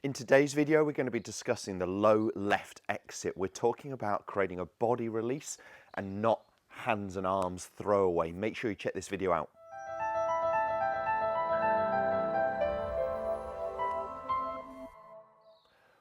In today's video, we're going to be discussing the low left exit. We're talking about creating a body release and not hands and arms throwaway. Make sure you check this video out.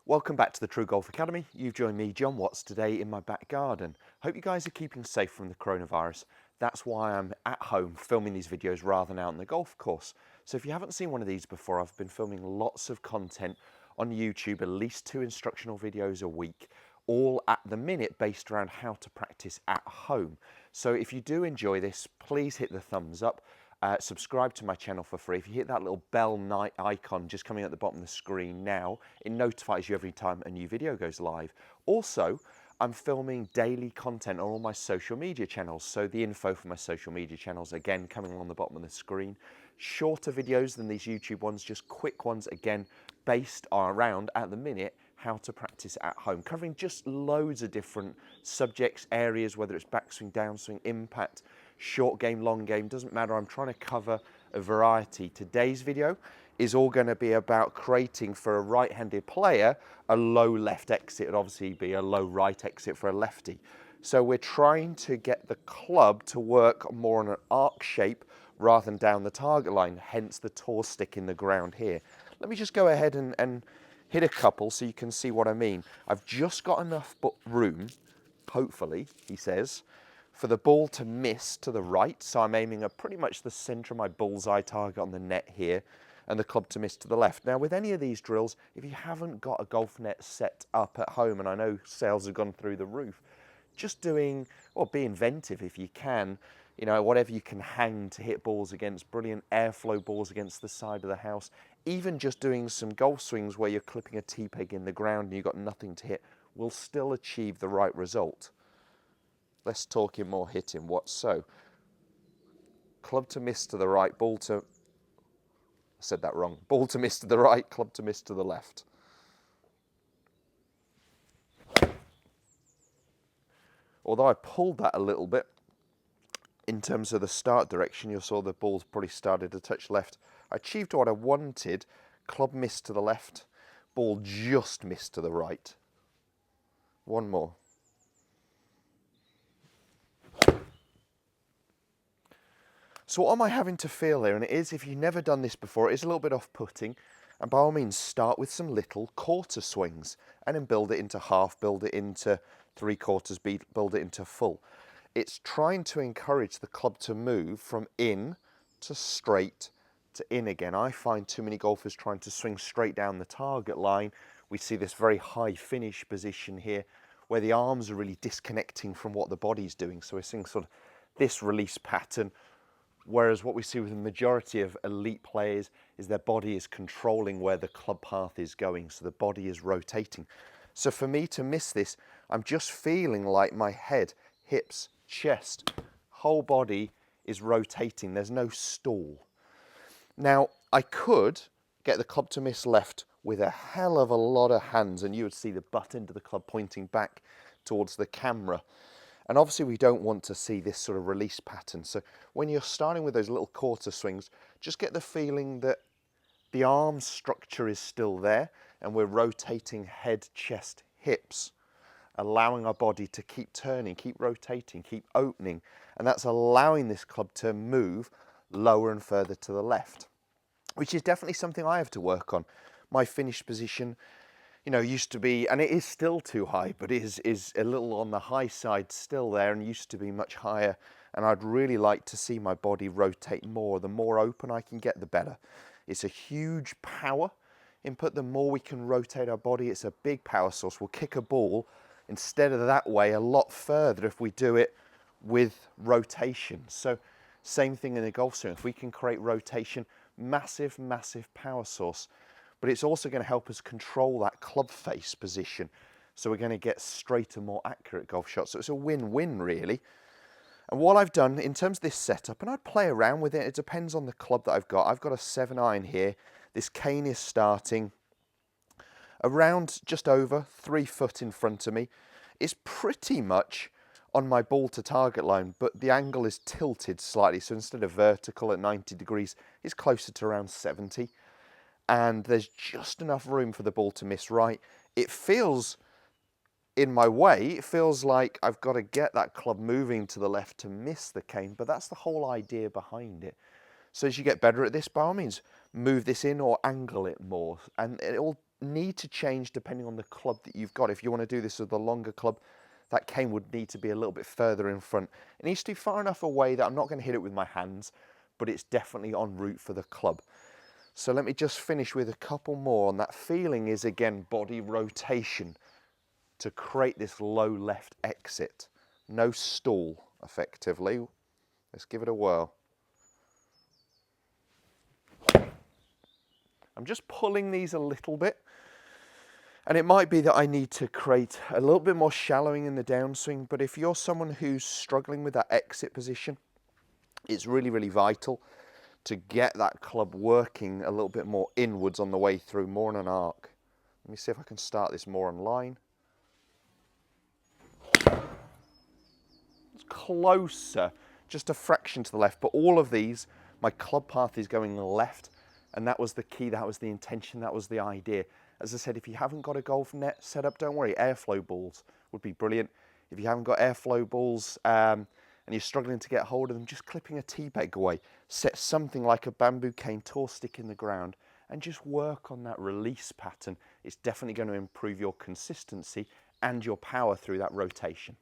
Welcome back to the TruGolf Academy. You've joined me, Jon Watts, today in my back garden. Hope you guys are keeping safe from the coronavirus. That's why I'm at home filming these videos rather than out on the golf course. So if you haven't seen one of these before, I've been filming lots of content on YouTube, at least 2 instructional videos a week, all at the minute based around how to practice at home. So if you do enjoy this, please hit the thumbs up. Subscribe to my channel for free. If you hit that little bell icon just coming at the bottom of the screen now, it notifies you every time a new video goes live. Also, I'm filming daily content on all my social media channels. So the info for my social media channels, again, coming along the bottom of the screen. Shorter videos than these YouTube ones, just quick ones, again, based around, at the minute, how to practice at home, covering just loads of different subjects, areas, whether it's backswing, downswing, impact, short game, long game, doesn't matter. I'm trying to cover a variety. Today's video is all going to be about creating for a right-handed player a low left exit. It'd obviously be a low right exit for a lefty. So we're trying to get the club to work more on an arc shape rather than down the target line, hence the tall stick in the ground here. Let me just go ahead and hit a couple so you can see what I mean. I've just got enough room, hopefully, he says, for the ball to miss to the right. So I'm aiming at pretty much the center of my bullseye target on the net here, and the club to miss to the left. Now, with any of these drills, if you haven't got a golf net set up at home, and I know sales have gone through the roof, just doing, or be inventive if you can, you know, whatever you can hang to hit balls against, brilliant airflow balls against the side of the house, even just doing some golf swings where you're clipping a tee peg in the ground and you've got nothing to hit, will still achieve the right result. Less talking, more hitting. What so? Club to miss to the right, ball to, I said that wrong, ball to miss to the right, club to miss to the left. Although I pulled that a little bit, in terms of the start direction, you saw the ball's probably started to touch left. I achieved what I wanted. Club missed to the left, ball just missed to the right. One more. So what am I having to feel here? And it is, if you've never done this before, it is a little bit off-putting. And by all means, start with some little quarter swings and then build it into half, build it into 3/4, build it into full. It's trying to encourage the club to move from in to straight to in again. I find too many golfers trying to swing straight down the target line. We see this very high finish position here where the arms are really disconnecting from what the body's doing. So we're seeing sort of this release pattern, whereas what we see with the majority of elite players is their body is controlling where the club path is going. So the body is rotating. So for me to miss this, I'm just feeling like my head, hips, chest, whole body is rotating. There's no stall. Now, I could get the club to miss left with a hell of a lot of hands, and you would see the butt end of the club pointing back towards the camera. And obviously we don't want to see this sort of release pattern. So when you're starting with those little quarter swings, just get the feeling that the arm structure is still there and we're rotating head, chest, hips, allowing our body to keep turning, keep rotating, keep opening. And that's allowing this club to move lower and further to the left, which is definitely something I have to work on. My finish position, you know, used to be, and it is still too high, but is a little on the high side still there and used to be much higher. And I'd really like to see my body rotate more. The more open I can get, the better. It's a huge power input. The more we can rotate our body, it's a big power source. We'll kick a ball instead of that way a lot further if we do it with rotation. So same thing in the golf swing. If we can create rotation, massive, massive power source. But it's also going to help us control that club face position. So we're going to get straighter, more accurate golf shots. So it's a win-win, really. And what I've done in terms of this setup, and I'd play around with it, it depends on the club that I've got. I've got a 7-iron here. This cane is starting around just over 3 foot in front of me. It's pretty much on my ball to target line, but the angle is tilted slightly. So instead of vertical at 90 degrees, it's closer to around 70. and there's just enough room for the ball to miss right. It feels, in my way, it feels like I've got to get that club moving to the left to miss the cane, but that's the whole idea behind it. So as you get better at this, by all means, move this in or angle it more. And it will need to change depending on the club that you've got. If you want to do this with a longer club, that cane would need to be a little bit further in front. It needs to be far enough away that I'm not going to hit it with my hands, but it's definitely en route for the club. So let me just finish with a couple more. And that feeling is, again, body rotation to create this low left exit. No stall, effectively. Let's give it a whirl. I'm just pulling these a little bit, and it might be that I need to create a little bit more shallowing in the downswing, but if you're someone who's struggling with that exit position, it's really, really vital to get that club working a little bit more inwards on the way through, more on an arc. Let me see if I can start this more on line. It's closer, just a fraction to the left, but all of these, my club path is going left. And that was the key, that was the intention, that was the idea. As I said, if you haven't got a golf net set up, don't worry, airflow balls would be brilliant. If you haven't got airflow balls and you're struggling to get hold of them, just clipping a tee peg away. Set something like a bamboo cane tour stick in the ground and just work on that release pattern. It's definitely going to improve your consistency and your power through that rotation.